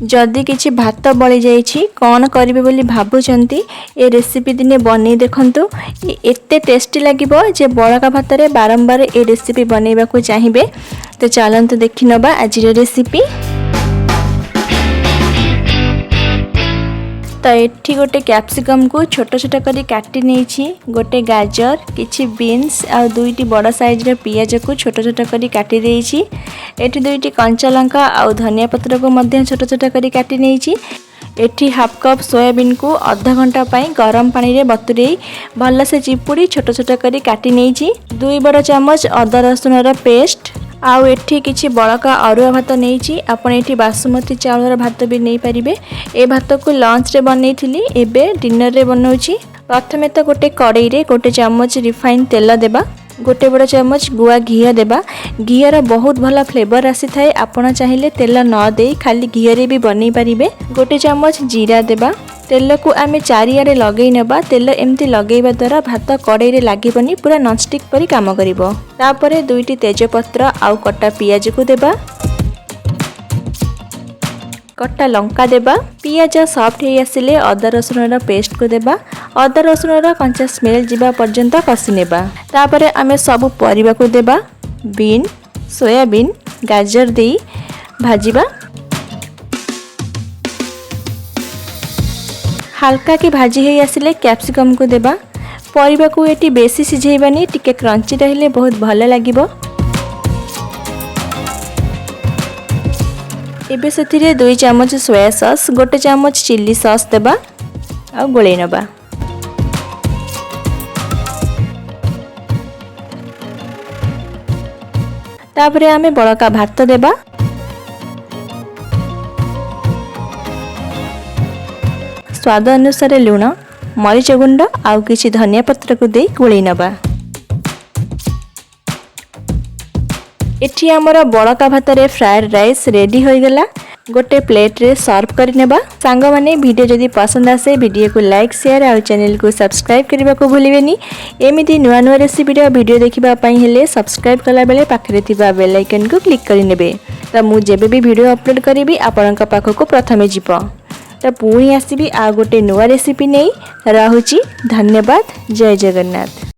जदि किछि भात बळी जाइछि कौन करिवे बोली भाबुचंती ए रेसिपी दिने बनै देखंतु एते टेस्टी लागिबो जे बळका भात रे बारंबार ए रेसिपी बनैबा को चाहिबे। तो चलंतु देखि नबा आज रेसिपी। तो एठी गोटे कैप्सिकम को छोट छोट करी काटी नेछि, गोटे गाजर, किछि बीन्स आ दुईटी बड़ साइज रे पियाज को छोट छोट करी काटी देछि। एठी दुईटी कंचा लंका आ धनिया पत्र को मध्य छोट छोट करी काटी नेछि। एठी हाफ कप सोयाबीन को आधा घंटा पई गरम पानी रे बतुरेई भल से चिपुड़ी छोट छोट करी काटी नेछि। 2 बड़ चम्मच अदा रसुन रा पेस्ट आउ एठी किछि बळका अरुआ भात नेछि। आपण एठी बासमती चावल भात भी नहीं पारिबे। ए भात को लंच रे बनैथिली, एबे डिनर रे बनौछि। प्रथमे तो गोटे कड़ाई रे गोटे चम्मच रिफाइन तेल देबा, गोटे बड़ चम्मच गुआ घी देबा। घीर बहुत भला फ्लेवर आसी थाए। आपण चाहिए तेल न दे खाली घी रे भी बनै पारिबे। गोटे चम्मच जीरा देबा। तेल को आमे चारियाडे लगेई नेबा। तेल एमती लगेइबा द्वारा भात कड़ाई रे लागिबनी, पूरा नॉन स्टिक परी काम करिवो। तापरे दुईटी तेजपत्र आउ कटा पियाज को देबा, कटा लंका देबा। पियाज सॉफ्ट हे आसिले अदा रसुन रा पेस्ट को देबा। अदा रसुन रा कंचा स्मेल जिबा पर्यंत कसी नेबा। तापरे आमे सब परिबा को देबा। बीन, सोयाबीन, गाजर देई भाजिबा। हल्का की भाजी हे आसिले कैप्सिकम को देबा। परिबा को एटी बेसी सिझेइबानी, टिके क्रंची रहिले बहुत भल लागिबो। एबे सेथिरे 2 चम्मच सोया सॉस, गोटे चम्मच चिल्ली सॉस देबा आ गोळै नबा। तापरे आमे बळका भात देबा। स्वाद अनुसार लुण, मरीच गुंड आउ किछि धनिया पत्र को दे गोळै नबा। एठी हमर बळका भात रे फ्राइड राइस रेडी होई गला। गोटे प्लेट रे सर्व करि नेबा। सांग माने वीडियो जदि पसंद आसे वीडियो को लाइक शेयर और चैनल को सब्सक्राइब करबा को भूलिबेनी। एमिति नुआ नुआ रेसिपी वीडियो देखिबा पई हेले सब्सक्राइब कला बेले पाखरे थिबा बेल आइकन को क्लिक करि नेबे। त मु जेबे भी वीडियो अपलोड करिवि आपनका पाखो को प्रथमे जिवो। तो पुणी आसबि आ गोटे नुआ रेसिपी नहीं। रहुची। धन्यवाद। जय जगन्नाथ।